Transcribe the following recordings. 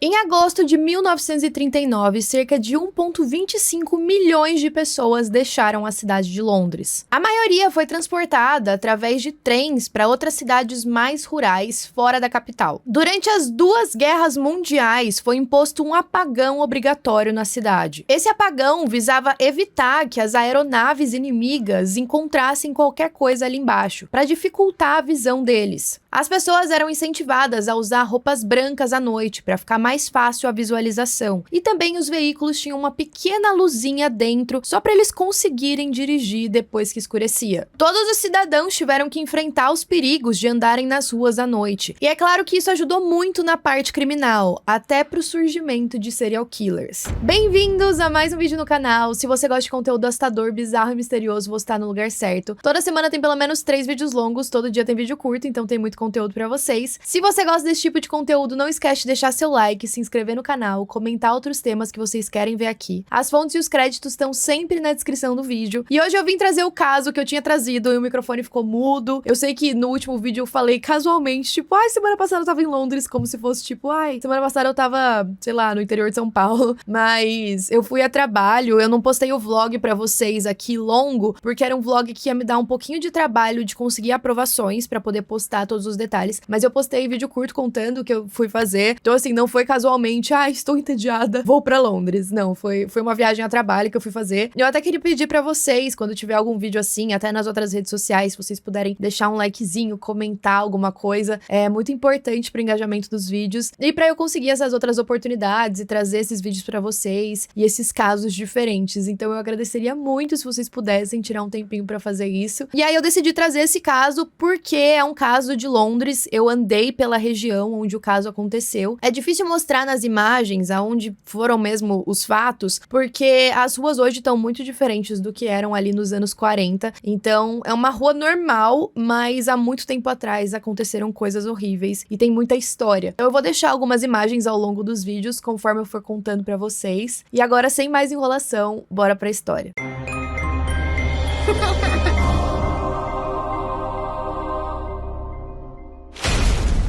Em agosto de 1939, cerca de 1,25 milhões de pessoas deixaram a cidade de Londres. A maioria foi transportada através de trens para outras cidades mais rurais fora da capital. Durante as duas guerras mundiais, foi imposto um apagão obrigatório na cidade. Esse apagão visava evitar que as aeronaves inimigas encontrassem qualquer coisa ali embaixo, para dificultar a visão deles. As pessoas eram incentivadas a usar roupas brancas à noite para ficar mais fácil a visualização. E também os veículos tinham uma pequena luzinha dentro, só para eles conseguirem dirigir depois que escurecia. Todos os cidadãos tiveram que enfrentar os perigos de andarem nas ruas à noite. E é claro que isso ajudou muito na parte criminal, até para o surgimento de serial killers. Bem-vindos a mais um vídeo no canal. Se você gosta de conteúdo assustador, bizarro e misterioso, você está no lugar certo. Toda semana tem pelo menos 3 vídeos longos, todo dia tem vídeo curto, então tem muito conteúdo pra vocês. Se você gosta desse tipo de conteúdo, não esquece de deixar seu like, se inscrever no canal, comentar outros temas que vocês querem ver aqui. As fontes e os créditos estão sempre na descrição do vídeo. E hoje eu vim trazer o caso que eu tinha trazido e o microfone ficou mudo. Eu sei que no último vídeo eu falei casualmente, tipo, ai, semana passada eu tava em Londres, como se fosse tipo, ai, semana passada eu tava, sei lá, no interior de São Paulo. Mas eu fui a trabalho, eu não postei o vlog pra vocês aqui longo, porque era um vlog que ia me dar um pouquinho de trabalho de conseguir aprovações pra poder postar todos os detalhes, mas eu postei vídeo curto contando o que eu fui fazer. Então assim, não foi casualmente, estou entediada, vou pra Londres. Não, foi uma viagem a trabalho que eu fui fazer. Eu até queria pedir pra vocês, quando tiver algum vídeo assim, até nas outras redes sociais, se vocês puderem deixar um likezinho, comentar alguma coisa, é muito importante pro engajamento dos vídeos e pra eu conseguir essas outras oportunidades e trazer esses vídeos pra vocês e esses casos diferentes. Então eu agradeceria muito se vocês pudessem tirar um tempinho pra fazer isso. E aí eu decidi trazer esse caso porque é um caso de Londres. Eu andei pela região onde o caso aconteceu. É difícil mostrar nas imagens aonde foram mesmo os fatos, porque as ruas hoje estão muito diferentes do que eram ali nos anos 40. Então, é uma rua normal, mas há muito tempo atrás aconteceram coisas horríveis e tem muita história. Eu vou deixar algumas imagens ao longo dos vídeos, conforme eu for contando pra vocês. E agora, sem mais enrolação, bora pra história.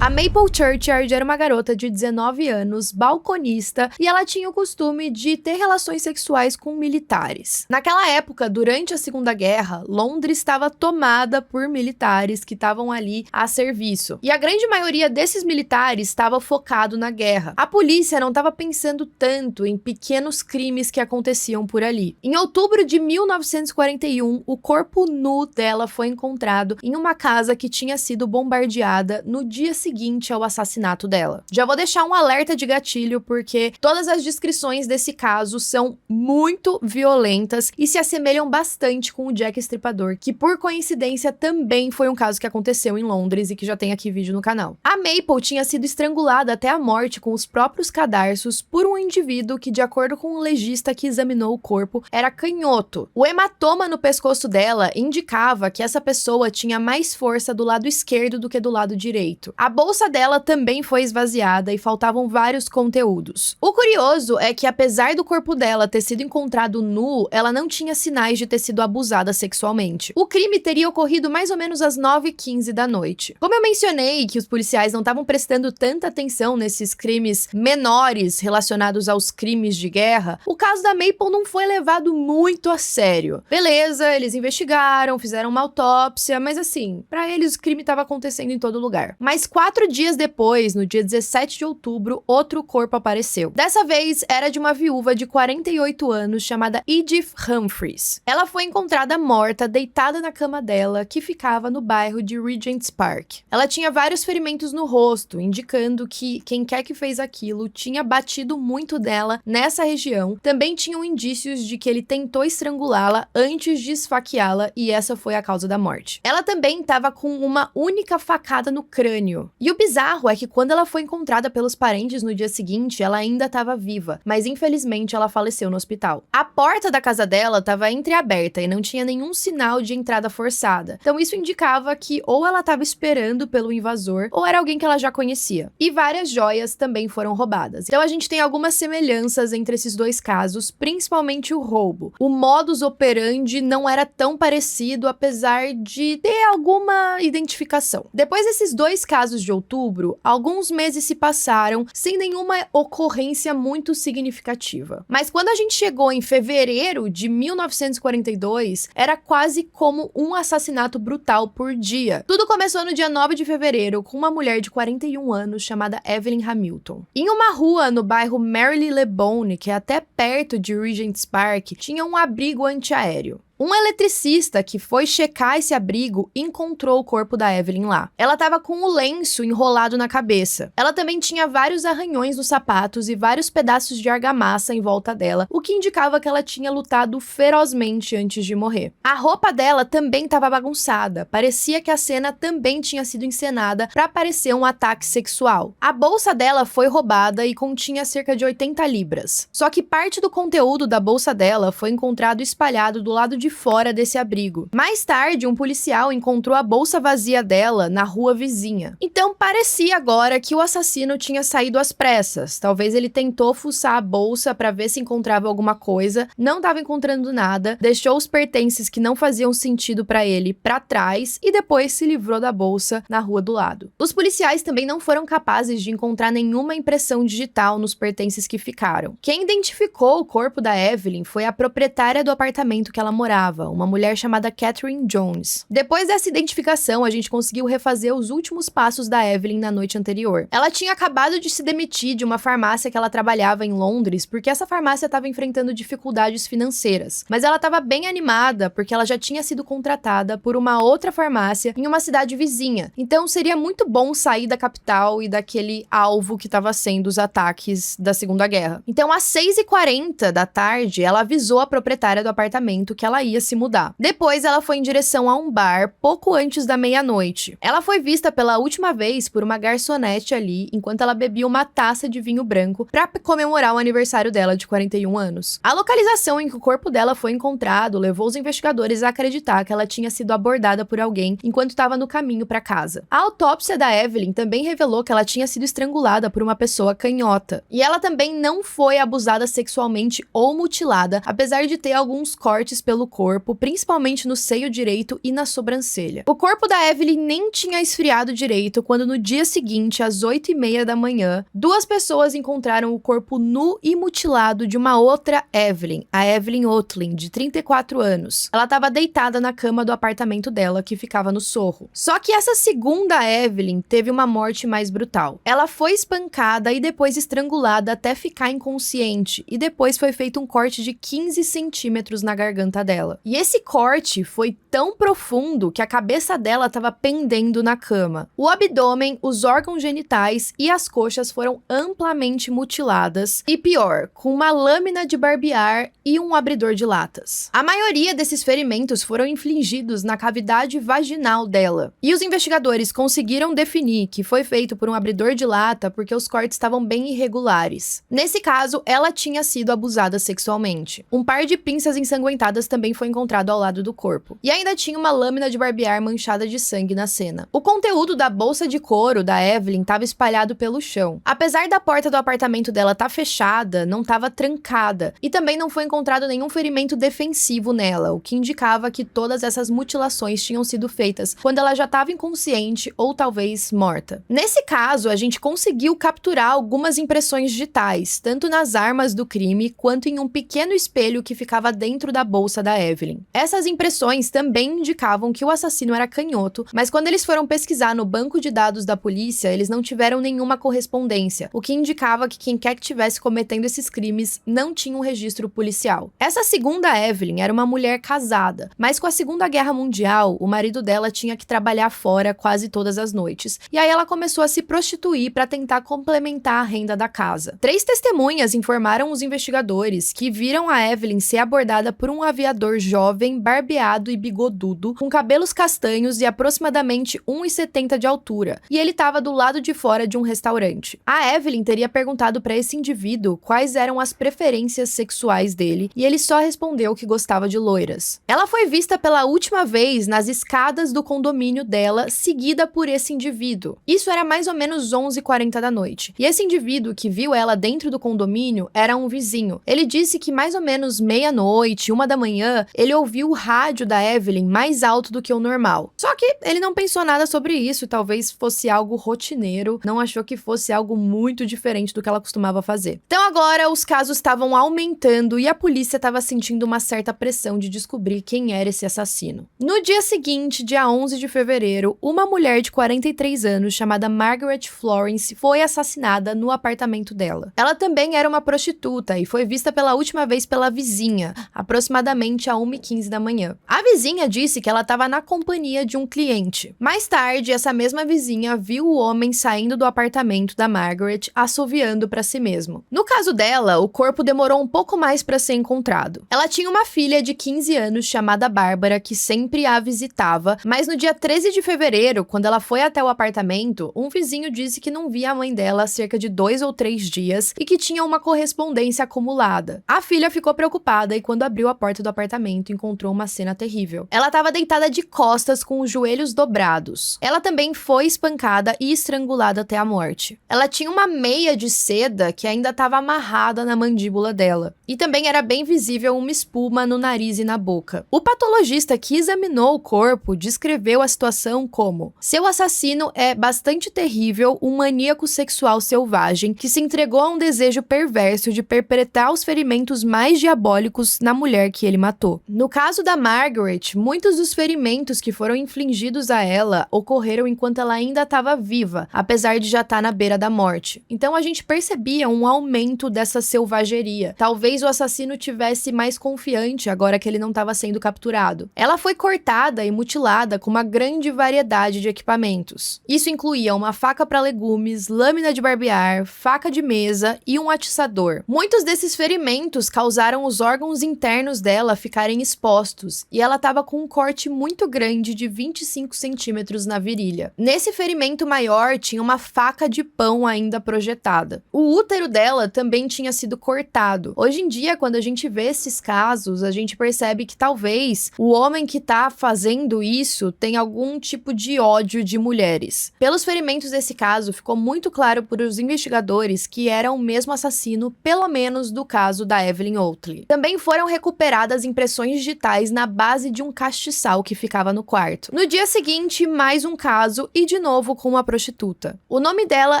A Maple Churchyard era uma garota de 19 anos, balconista, e ela tinha o costume de ter relações sexuais com militares. Naquela época, durante a Segunda Guerra, Londres estava tomada por militares que estavam ali a serviço. E a grande maioria desses militares estava focado na guerra. A polícia não estava pensando tanto em pequenos crimes que aconteciam por ali. Em outubro de 1941, o corpo nu dela foi encontrado em uma casa que tinha sido bombardeada no dia seguinte ao assassinato dela. Já vou deixar um alerta de gatilho, porque todas as descrições desse caso são muito violentas e se assemelham bastante com o Jack Estripador, que por coincidência também foi um caso que aconteceu em Londres e que já tem aqui vídeo no canal. A Maple tinha sido estrangulada até a morte com os próprios cadarços por um indivíduo que, de acordo com o legista que examinou o corpo, era canhoto. O hematoma no pescoço dela indicava que essa pessoa tinha mais força do lado esquerdo do que do lado direito. A bolsa dela também foi esvaziada e faltavam vários conteúdos. O curioso é que, apesar do corpo dela ter sido encontrado nu, ela não tinha sinais de ter sido abusada sexualmente. O crime teria ocorrido mais ou menos às 9h15 da noite. Como eu mencionei que os policiais não estavam prestando tanta atenção nesses crimes menores relacionados aos crimes de guerra, o caso da Maple não foi levado muito a sério. Beleza, eles investigaram, fizeram uma autópsia, mas assim, pra eles o crime estava acontecendo em todo lugar. Mas 4 dias depois, no dia 17 de outubro, outro corpo apareceu. Dessa vez, era de uma viúva de 48 anos chamada Edith Humphreys. Ela foi encontrada morta, deitada na cama dela, que ficava no bairro de Regent's Park. Ela tinha vários ferimentos no rosto, indicando que quem quer que fez aquilo tinha batido muito dela nessa região. Também tinham indícios de que ele tentou estrangulá-la antes de esfaqueá-la, e essa foi a causa da morte. Ela também estava com uma única facada no crânio. E o bizarro é que quando ela foi encontrada pelos parentes no dia seguinte, ela ainda estava viva, mas infelizmente ela faleceu no hospital. A porta da casa dela estava entreaberta e não tinha nenhum sinal de entrada forçada. Então isso indicava que ou ela estava esperando pelo invasor, ou era alguém que ela já conhecia. E várias joias também foram roubadas. Então a gente tem algumas semelhanças entre esses dois casos, principalmente o roubo. O modus operandi não era tão parecido, apesar de ter alguma identificação. Depois desses dois casos de de outubro, alguns meses se passaram sem nenhuma ocorrência muito significativa. Mas quando a gente chegou em fevereiro de 1942, era quase como um assassinato brutal por dia. Tudo começou no dia 9 de fevereiro com uma mulher de 41 anos chamada Evelyn Hamilton. Em uma rua no bairro Marylebone, que é até perto de Regent's Park, tinha um abrigo antiaéreo. Um eletricista que foi checar esse abrigo encontrou o corpo da Evelyn lá. Ela estava com o lenço enrolado na cabeça. Ela também tinha vários arranhões nos sapatos e vários pedaços de argamassa em volta dela, o que indicava que ela tinha lutado ferozmente antes de morrer. A roupa dela também estava bagunçada. Parecia que a cena também tinha sido encenada para parecer um ataque sexual. A bolsa dela foi roubada e continha cerca de 80 libras. Só que parte do conteúdo da bolsa dela foi encontrado espalhado do lado de fora desse abrigo. Mais tarde, um policial encontrou a bolsa vazia dela na rua vizinha. Então, parecia agora que o assassino tinha saído às pressas. Talvez ele tentou fuçar a bolsa para ver se encontrava alguma coisa, não estava encontrando nada, deixou os pertences que não faziam sentido para ele para trás e depois se livrou da bolsa na rua do lado. Os policiais também não foram capazes de encontrar nenhuma impressão digital nos pertences que ficaram. Quem identificou o corpo da Evelyn foi a proprietária do apartamento que ela morava, uma mulher chamada Catherine Jones. Depois dessa identificação, a gente conseguiu refazer os últimos passos da Evelyn na noite anterior. Ela tinha acabado de se demitir de uma farmácia que ela trabalhava em Londres, porque essa farmácia estava enfrentando dificuldades financeiras. Mas ela estava bem animada, porque ela já tinha sido contratada por uma outra farmácia em uma cidade vizinha. Então seria muito bom sair da capital e daquele alvo que estava sendo os ataques da Segunda Guerra. Então, às 6h40 da tarde, ela avisou a proprietária do apartamento que ela ia se mudar. Depois, ela foi em direção a um bar pouco antes da meia-noite. Ela foi vista pela última vez por uma garçonete ali, enquanto ela bebia uma taça de vinho branco para comemorar o aniversário dela de 41 anos. A localização em que o corpo dela foi encontrado levou os investigadores a acreditar que ela tinha sido abordada por alguém enquanto estava no caminho para casa. A autópsia da Evelyn também revelou que ela tinha sido estrangulada por uma pessoa canhota. E ela também não foi abusada sexualmente ou mutilada, apesar de ter alguns cortes pelo corpo, principalmente no seio direito e na sobrancelha. O corpo da Evelyn nem tinha esfriado direito quando no dia seguinte, às 8h30 da manhã, duas pessoas encontraram o corpo nu e mutilado de uma outra Evelyn, a Evelyn Otlin, de 34 anos. Ela estava deitada na cama do apartamento dela, que ficava no Sorro. Só que essa segunda Evelyn teve uma morte mais brutal. Ela foi espancada e depois estrangulada até ficar inconsciente, e depois foi feito um corte de 15 centímetros na garganta dela. E esse corte foi tão profundo que a cabeça dela estava pendendo na cama. O abdômen, os órgãos genitais e as coxas foram amplamente mutiladas e, pior, com uma lâmina de barbear e um abridor de latas. A maioria desses ferimentos foram infligidos na cavidade vaginal dela. E os investigadores conseguiram definir que foi feito por um abridor de lata porque os cortes estavam bem irregulares. Nesse caso, ela tinha sido abusada sexualmente. Um par de pinças ensanguentadas também foi encontrado ao lado do corpo. E ainda tinha uma lâmina de barbear manchada de sangue na cena. O conteúdo da bolsa de couro da Evelyn estava espalhado pelo chão. Apesar da porta do apartamento dela estar fechada, não estava trancada. E também não foi encontrado nenhum ferimento defensivo nela, o que indicava que todas essas mutilações tinham sido feitas quando ela já estava inconsciente ou talvez morta. Nesse caso, a gente conseguiu capturar algumas impressões digitais, tanto nas armas do crime quanto em um pequeno espelho que ficava dentro da bolsa da Evelyn. Essas impressões também indicavam que o assassino era canhoto, mas quando eles foram pesquisar no banco de dados da polícia, eles não tiveram nenhuma correspondência, o que indicava que quem quer que estivesse cometendo esses crimes não tinha um registro policial. Essa segunda Evelyn era uma mulher casada, mas com a Segunda Guerra Mundial, o marido dela tinha que trabalhar fora quase todas as noites, e aí ela começou a se prostituir para tentar complementar a renda da casa. 3 testemunhas informaram os investigadores que viram a Evelyn ser abordada por um aviador jovem, barbeado e bigodudo, com cabelos castanhos e aproximadamente 1,70 de altura, e ele estava do lado de fora de um restaurante. A Evelyn teria perguntado para esse indivíduo quais eram as preferências sexuais dele, e ele só respondeu que gostava de loiras. Ela foi vista pela última vez nas escadas do condomínio dela, seguida por esse indivíduo. Isso era mais ou menos 11h40 da noite, e esse indivíduo que viu ela dentro do condomínio era um vizinho. Ele disse que mais ou menos meia-noite, 1 da manhã, manhã, ele ouviu o rádio da Evelyn mais alto do que o normal. Só que ele não pensou nada sobre isso, talvez fosse algo rotineiro, não achou que fosse algo muito diferente do que ela costumava fazer. Então agora os casos estavam aumentando e a polícia estava sentindo uma certa pressão de descobrir quem era esse assassino. No dia seguinte, dia 11 de fevereiro, uma mulher de 43 anos chamada Margaret Florence foi assassinada no apartamento dela. Ela também era uma prostituta e foi vista pela última vez pela vizinha, aproximadamente às 1h15 da manhã. A vizinha disse que ela estava na companhia de um cliente. Mais tarde, essa mesma vizinha viu o homem saindo do apartamento da Margaret assoviando para si mesmo. No caso dela, o corpo demorou um pouco mais para ser encontrado. Ela tinha uma filha de 15 anos chamada Bárbara que sempre a visitava, mas no dia 13 de fevereiro, quando ela foi até o apartamento, um vizinho disse que não via a mãe dela há cerca de 2 ou 3 dias e que tinha uma correspondência acumulada. A filha ficou preocupada e quando abriu a porta do apartamento, encontrou uma cena terrível. Ela estava deitada de costas com os joelhos dobrados. Ela também foi espancada e estrangulada até a morte. Ela tinha uma meia de seda que ainda estava amarrada na mandíbula dela. E também era bem visível uma espuma no nariz e na boca. O patologista que examinou o corpo descreveu a situação como: seu assassino é bastante terrível, um maníaco sexual selvagem que se entregou a um desejo perverso de perpetrar os ferimentos mais diabólicos na mulher que ele matou. No caso da Margaret, muitos dos ferimentos que foram infligidos a ela ocorreram enquanto ela ainda estava viva, apesar de já estar na beira da morte. Então a gente percebia um aumento dessa selvageria. Talvez o assassino tivesse mais confiante agora que ele não estava sendo capturado. Ela foi cortada e mutilada com uma grande variedade de equipamentos. Isso incluía uma faca para legumes, lâmina de barbear, faca de mesa e um atiçador. Muitos desses ferimentos causaram os órgãos internos dela ficarem expostos e ela estava com um corte muito grande de 25 centímetros na virilha. Nesse ferimento maior tinha uma faca de pão ainda projetada. O útero dela também tinha sido cortado. Hoje em dia, quando a gente vê esses casos, a gente percebe que talvez o homem que tá fazendo isso tenha algum tipo de ódio de mulheres. Pelos ferimentos desse caso, ficou muito claro para os investigadores que era o mesmo assassino, pelo menos do caso da Evelyn Oatley. Também foram recuperadas impressões digitais na base de um castiçal que ficava no quarto. No dia seguinte, mais um caso e de novo com uma prostituta. O nome dela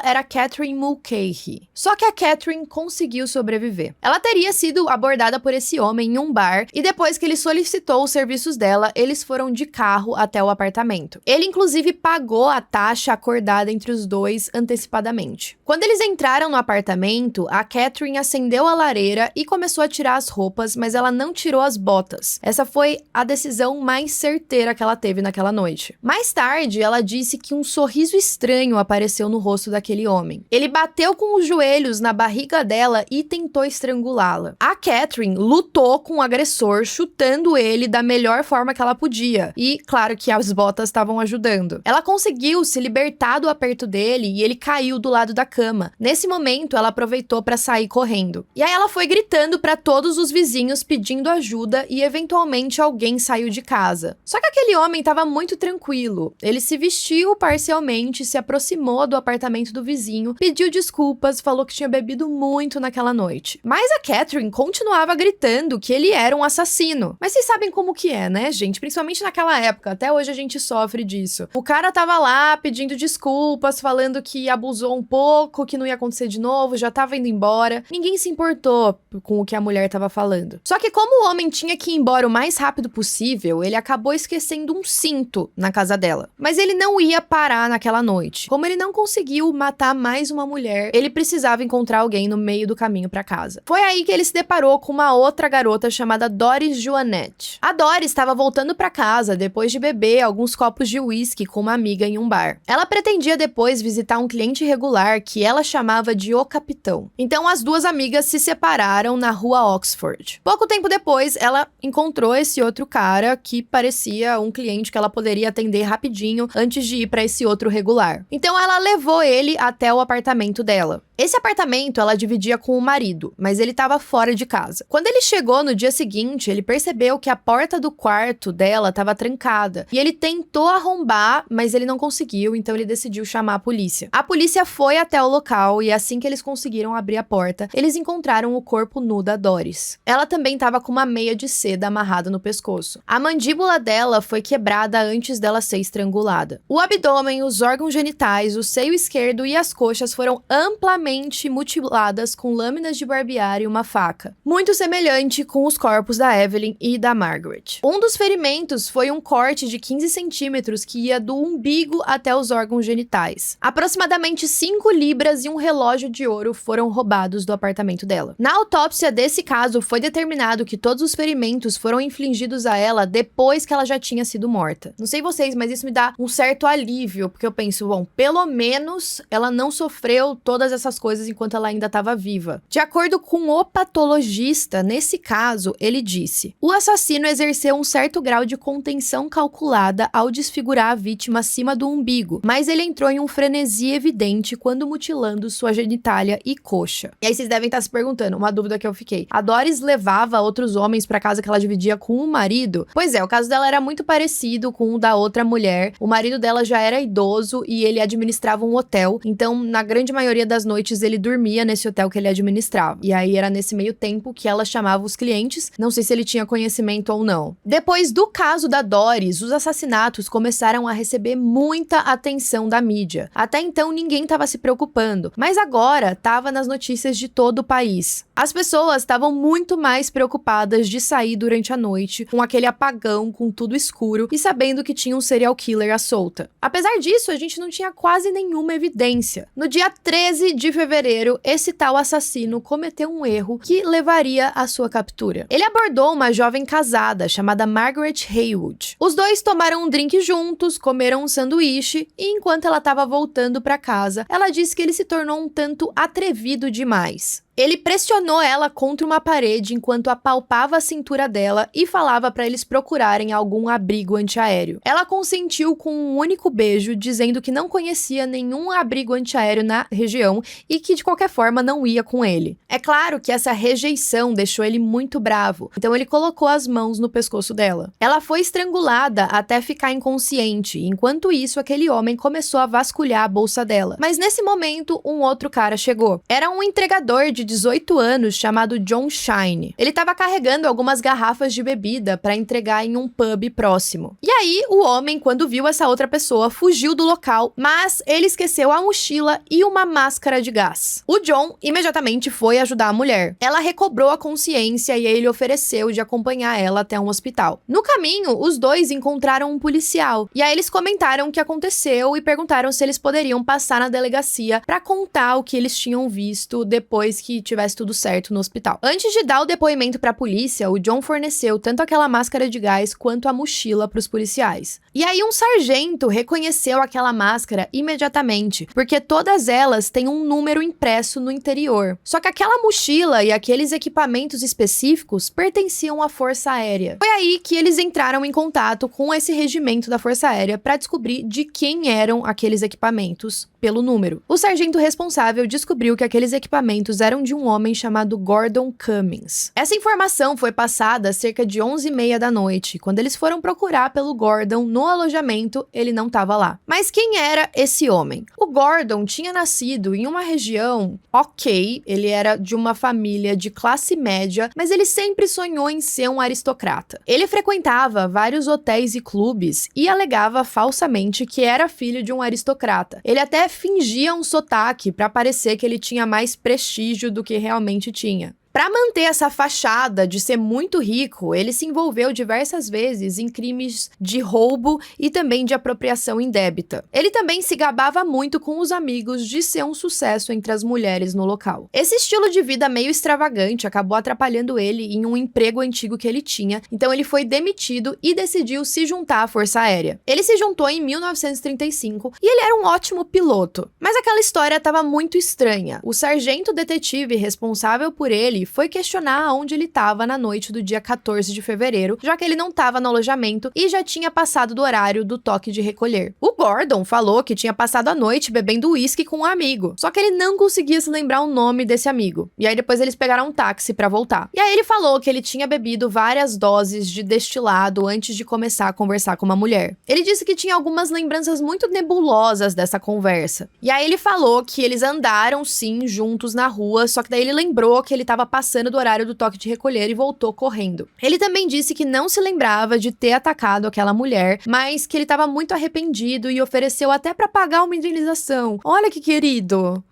era Catherine Mulcahy. Só que a Catherine conseguiu sobreviver. Ela teria sido abordada por esse homem em um bar e depois que ele solicitou os serviços dela, eles foram de carro até o apartamento. Ele inclusive pagou a taxa acordada entre os dois antecipadamente. Quando eles entraram no apartamento, a Catherine acendeu a lareira e começou a tirar as roupas, mas ela não tirou as botas. Essa foi a decisão mais certeira que ela teve naquela noite. Mais tarde, ela disse que um sorriso estranho apareceu no rosto daquele homem. Ele bateu com os joelhos na barriga dela e tentou estrangulá-la. A Catherine lutou com o agressor, chutando ele da melhor forma que ela podia. E, claro que as botas estavam ajudando. Ela conseguiu se libertar do aperto dele e ele caiu do lado da cama. Nesse momento, ela aproveitou para sair correndo. E aí ela foi gritando para todos os vizinhos pedindo ajuda e eventualmente alguém saiu de casa. Só que aquele homem estava muito tranquilo. Ele se vestiu parcialmente, se aproximou do apartamento do vizinho, pediu desculpas, falou que tinha bebido muito naquela noite. Mas a Catherine continuava gritando que ele era um assassino. Mas vocês sabem como que é, né, gente? Principalmente naquela época, até hoje a gente sofre disso. O cara tava lá pedindo desculpas, falando que abusou um pouco, que não ia acontecer de novo, já tava indo embora. Ninguém se importou com o que a mulher tava falando. Só que como o homem tinha que ir embora o mais rápido possível, ele acabou esquecendo um cinto na casa dela. Mas ele não ia parar naquela noite. Como ele não conseguiu matar mais uma mulher, ele precisava encontrar alguém no meio do caminho pra casa. Foi aí que ele se deparou com uma outra garota chamada Doris Joannette. A Doris estava voltando pra casa depois de beber alguns copos de uísque com uma amiga em um bar. Ela pretendia depois visitar um cliente regular que ela chamava de O Capitão. Então as duas amigas se separaram na rua Oxford. Pouco tempo depois, ela encontrou esse outro cara que parecia um cliente que ela poderia atender rapidinho antes de ir pra esse outro regular. Então ela levou ele até o apartamento dela. Esse apartamento ela dividia com o marido, mas ele estava fora de casa. Quando ele chegou no dia seguinte, ele percebeu que a porta do quarto dela estava trancada. E ele tentou arrombar, mas ele não conseguiu, então ele decidiu chamar a polícia. A polícia foi até o local e assim que eles conseguiram abrir a porta, eles encontraram o corpo nu da Doris. Ela também estava com uma meia de seda amarrada no pescoço. A mandíbula dela foi quebrada antes dela ser estrangulada. O abdômen, os órgãos genitais, o seio esquerdo e as coxas foram amplamente mutiladas com lâminas de barbear e uma faca, muito semelhante com os corpos da Evelyn e da Margaret. Um dos ferimentos foi um corte de 15 centímetros que ia do umbigo até os órgãos genitais. Aproximadamente 5 libras e um relógio de ouro foram roubados do apartamento dela. Na autópsia desse caso, foi determinado que todos os ferimentos foram infligidos a ela depois que ela já tinha sido morta. Não sei vocês, mas isso me dá um certo alívio, porque eu penso, bom, pelo menos ela não sofreu todas essas coisas enquanto ela ainda estava viva. De acordo com o patologista, nesse caso, ele disse: o assassino exerceu um certo grau de contenção calculada ao desfigurar a vítima acima do umbigo, mas ele entrou em um frenesi evidente quando mutilando sua genitália e coxa. E aí vocês devem estar se perguntando, uma dúvida que eu fiquei: a Doris levava outros homens pra casa que ela dividia com o marido? Pois é, o caso dela era muito parecido com o da outra mulher. O marido dela já era idoso e ele administrava um hotel, então na grande maioria das noites ele dormia nesse hotel que ele administrava. E aí era nesse meio tempo que ela chamava os clientes, não sei se ele tinha conhecimento ou não. Depois do caso da Doris, os assassinatos começaram a receber muita atenção da mídia. Até então ninguém estava se preocupando, mas agora estava nas notícias de todo o país. As pessoas estavam muito mais preocupadas de sair durante a noite, com aquele apagão, com tudo escuro e sabendo que tinha um serial killer à solta. Apesar disso, a gente não tinha quase nenhuma evidência. No dia 13 de fevereiro, esse tal assassino cometeu um erro que levaria à sua captura. Ele abordou uma jovem casada chamada Margaret Haywood. Os dois tomaram um drink juntos, comeram um sanduíche e enquanto ela estava voltando para casa, ela disse que ele se tornou um tanto atrevido demais. Ele pressionou ela contra uma parede enquanto apalpava a cintura dela e falava para eles procurarem algum abrigo antiaéreo. Ela consentiu com um único beijo, dizendo que não conhecia nenhum abrigo antiaéreo na região e que de qualquer forma não ia com ele. É claro que essa rejeição deixou ele muito bravo, então ele colocou as mãos no pescoço dela. Ela foi estrangulada até ficar inconsciente, enquanto isso aquele homem começou a vasculhar a bolsa dela. Mas nesse momento, um outro cara chegou. Era um entregador de 18 anos chamado John Shine. Ele estava carregando algumas garrafas de bebida para entregar em um pub próximo. E aí, o homem, quando viu essa outra pessoa, fugiu do local, mas ele esqueceu a mochila e uma máscara de gás. O John imediatamente foi ajudar a mulher. Ela recobrou a consciência e ele ofereceu de acompanhar ela até um hospital. No caminho, os dois encontraram um policial. E aí eles comentaram o que aconteceu e perguntaram se eles poderiam passar na delegacia para contar o que eles tinham visto depois que tivesse tudo certo no hospital. Antes de dar o depoimento para a polícia, o John forneceu tanto aquela máscara de gás quanto a mochila para os policiais. E aí um sargento reconheceu aquela máscara imediatamente, porque todas elas têm um número impresso no interior. Só que aquela mochila e aqueles equipamentos específicos pertenciam à Força Aérea. Foi aí que eles entraram em contato com esse regimento da Força Aérea para descobrir de quem eram aqueles equipamentos pelo número. O sargento responsável descobriu que aqueles equipamentos eram de um homem chamado Gordon Cummings. Essa informação foi passada às cerca de 11h30 da noite. Quando eles foram procurar pelo Gordon no alojamento, ele não estava lá. Mas quem era esse homem? O Gordon tinha nascido em uma região ok, ele era de uma família de classe média, mas ele sempre sonhou em ser um aristocrata. Ele frequentava vários hotéis e clubes e alegava falsamente que era filho de um aristocrata. Ele até fingia um sotaque para parecer que ele tinha mais prestígio do que realmente tinha. Para manter essa fachada de ser muito rico, ele se envolveu diversas vezes em crimes de roubo e também de apropriação indébita. Ele também se gabava muito com os amigos de ser um sucesso entre as mulheres no local. Esse estilo de vida meio extravagante acabou atrapalhando ele em um emprego antigo que ele tinha, então ele foi demitido e decidiu se juntar à Força Aérea. Ele se juntou em 1935 e ele era um ótimo piloto. Mas aquela história estava muito estranha. O sargento detetive responsável por ele foi questionar onde ele estava na noite do dia 14 de fevereiro, já que ele não estava no alojamento e já tinha passado do horário do toque de recolher. O Gordon falou que tinha passado a noite bebendo uísque com um amigo, só que ele não conseguia se lembrar o nome desse amigo. E aí depois eles pegaram um táxi para voltar. E aí ele falou que ele tinha bebido várias doses de destilado antes de começar a conversar com uma mulher. Ele disse que tinha algumas lembranças muito nebulosas dessa conversa. E aí ele falou que eles andaram sim juntos na rua, só que daí ele lembrou que ele estava passando do horário do toque de recolher e voltou correndo. Ele também disse que não se lembrava de ter atacado aquela mulher, mas que ele estava muito arrependido e ofereceu até para pagar uma indenização. Olha que querido.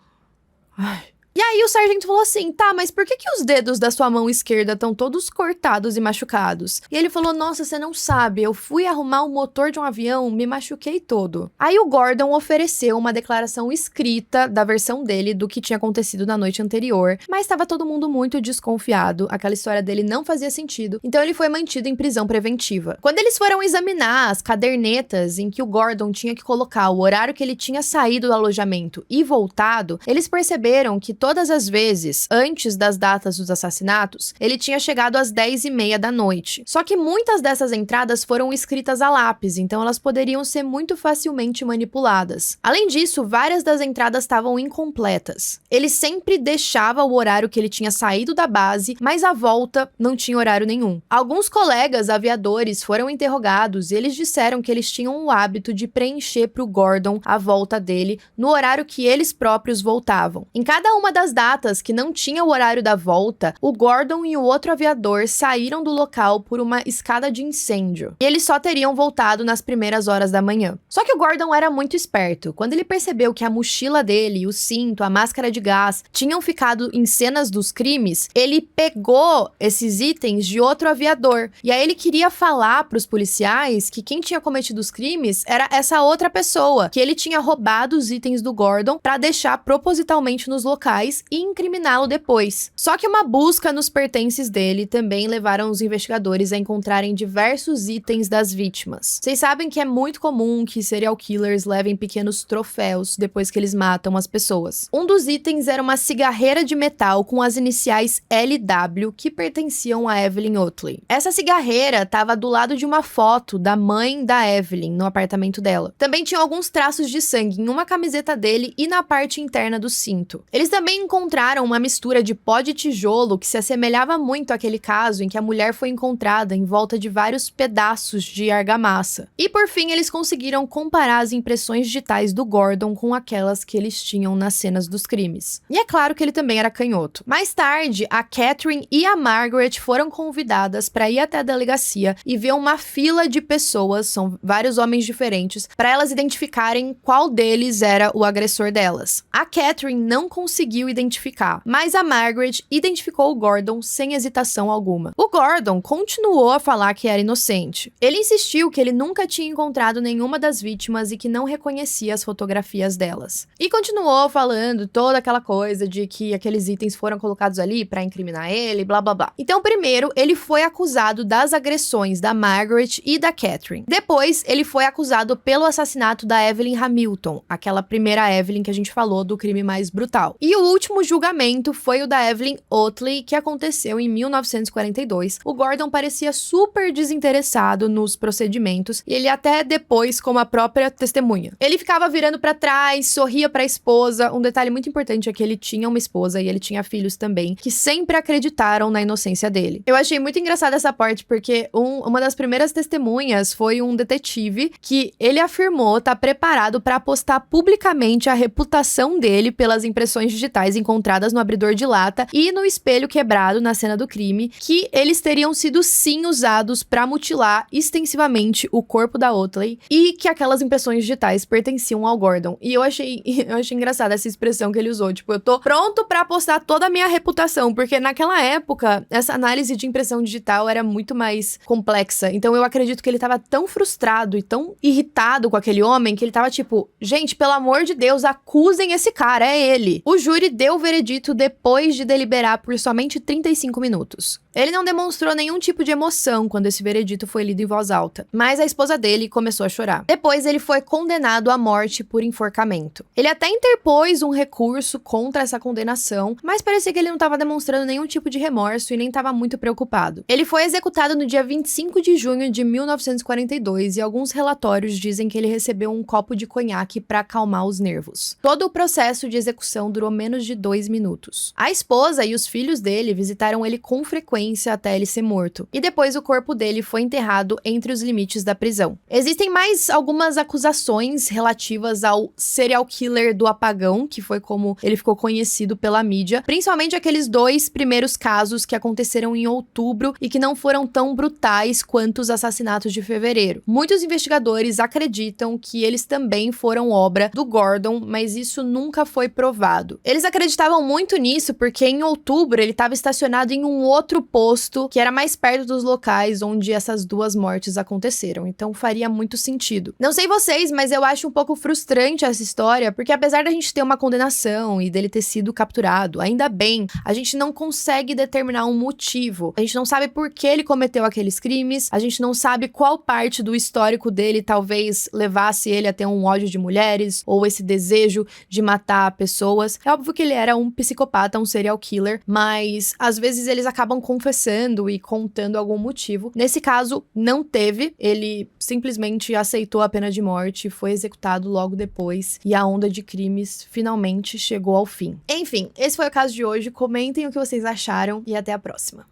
Ai. E aí o sargento falou assim, tá, mas por que os dedos da sua mão esquerda estão todos cortados e machucados? E ele falou, nossa, você não sabe, eu fui arrumar o motor de um avião, me machuquei todo. Aí o Gordon ofereceu uma declaração escrita da versão dele do que tinha acontecido na noite anterior, mas estava todo mundo muito desconfiado, aquela história dele não fazia sentido, então ele foi mantido em prisão preventiva. Quando eles foram examinar as cadernetas em que o Gordon tinha que colocar o horário que ele tinha saído do alojamento e voltado, eles perceberam que todas as vezes, antes das datas dos assassinatos, ele tinha chegado às 10h30 da noite. Só que muitas dessas entradas foram escritas a lápis, então elas poderiam ser muito facilmente manipuladas. Além disso, várias das entradas estavam incompletas. Ele sempre deixava o horário que ele tinha saído da base, mas a volta não tinha horário nenhum. Alguns colegas aviadores foram interrogados e eles disseram que eles tinham o hábito de preencher para o Gordon a volta dele no horário que eles próprios voltavam. Em cada uma das datas que não tinha o horário da volta, o Gordon e o outro aviador saíram do local por uma escada de incêndio. E eles só teriam voltado nas primeiras horas da manhã. Só que o Gordon era muito esperto. Quando ele percebeu que a mochila dele, o cinto, a máscara de gás tinham ficado em cenas dos crimes, ele pegou esses itens de outro aviador. E aí ele queria falar para os policiais que quem tinha cometido os crimes era essa outra pessoa, que ele tinha roubado os itens do Gordon para deixar propositalmente nos locais e incriminá-lo depois. Só que uma busca nos pertences dele também levaram os investigadores a encontrarem diversos itens das vítimas. Vocês sabem que é muito comum que serial killers levem pequenos troféus depois que eles matam as pessoas. Um dos itens era uma cigarreira de metal com as iniciais LW que pertenciam a Evelyn Otley. Essa cigarreira estava do lado de uma foto da mãe da Evelyn no apartamento dela. Também tinha alguns traços de sangue em uma camiseta dele e na parte interna do cinto. Eles também encontraram uma mistura de pó de tijolo que se assemelhava muito àquele caso em que a mulher foi encontrada em volta de vários pedaços de argamassa. E por fim, eles conseguiram comparar as impressões digitais do Gordon com aquelas que eles tinham nas cenas dos crimes. E é claro que ele também era canhoto. Mais tarde, a Catherine e a Margaret foram convidadas para ir até a delegacia e ver uma fila de pessoas, são vários homens diferentes, para elas identificarem qual deles era o agressor delas. A Catherine não conseguiu identificar, mas a Margaret identificou o Gordon sem hesitação alguma. O Gordon continuou a falar que era inocente. Ele insistiu que ele nunca tinha encontrado nenhuma das vítimas e que não reconhecia as fotografias delas. E continuou falando toda aquela coisa de que aqueles itens foram colocados ali para incriminar ele, blá blá blá. Então, primeiro, ele foi acusado das agressões da Margaret e da Catherine. Depois, ele foi acusado pelo assassinato da Evelyn Hamilton, aquela primeira Evelyn que a gente falou do crime mais brutal. E o último julgamento foi o da Evelyn Otley, que aconteceu em 1942. O Gordon parecia super desinteressado nos procedimentos e ele até depois como a própria testemunha. Ele ficava virando pra trás, sorria pra esposa. Um detalhe muito importante é que ele tinha uma esposa e ele tinha filhos também, que sempre acreditaram na inocência dele. Eu achei muito engraçada essa parte porque uma das primeiras testemunhas foi um detetive que ele afirmou estar preparado pra apostar publicamente a reputação dele pelas impressões digitais encontradas no abridor de lata e no espelho quebrado na cena do crime, que eles teriam sido sim usados pra mutilar extensivamente o corpo da Otley e que aquelas impressões digitais pertenciam ao Gordon. E eu achei engraçada essa expressão que ele usou, tipo, eu tô pronto pra apostar toda a minha reputação, porque naquela época essa análise de impressão digital era muito mais complexa. Então eu acredito que ele tava tão frustrado e tão irritado com aquele homem que ele tava tipo, gente, pelo amor de Deus, acusem esse cara, é ele. O júri deu o veredito depois de deliberar por somente 35 minutos. Ele não demonstrou nenhum tipo de emoção quando esse veredito foi lido em voz alta, mas a esposa dele começou a chorar. Depois ele foi condenado à morte por enforcamento. Ele até interpôs um recurso contra essa condenação, mas parecia que ele não estava demonstrando nenhum tipo de remorso e nem estava muito preocupado. Ele foi executado no dia 25 de junho de 1942 e alguns relatórios dizem que ele recebeu um copo de conhaque para acalmar os nervos. Todo o processo de execução durou menos menos de 2 minutos. A esposa e os filhos dele visitaram ele com frequência até ele ser morto, e depois o corpo dele foi enterrado entre os limites da prisão. Existem mais algumas acusações relativas ao serial killer do apagão, que foi como ele ficou conhecido pela mídia, principalmente aqueles 2 primeiros casos que aconteceram em outubro e que não foram tão brutais quanto os assassinatos de fevereiro. Muitos investigadores acreditam que eles também foram obra do Gordon, mas isso nunca foi provado. Eles acreditavam muito nisso porque em outubro ele estava estacionado em um outro posto que era mais perto dos locais onde essas 2 mortes aconteceram, então faria muito sentido. Não sei vocês, mas eu acho um pouco frustrante essa história, porque apesar da gente ter uma condenação e dele ter sido capturado, ainda bem, a gente não consegue determinar um motivo. A gente não sabe por que ele cometeu aqueles crimes, a gente não sabe qual parte do histórico dele talvez levasse ele a ter um ódio de mulheres, ou esse desejo de matar pessoas. É óbvio que ele era um psicopata, um serial killer, mas às vezes eles acabam confessando e contando algum motivo. Nesse caso, não teve, ele simplesmente aceitou a pena de morte e foi executado logo depois, e a onda de crimes finalmente chegou ao fim. Enfim, esse foi o caso de hoje, comentem o que vocês acharam e até a próxima.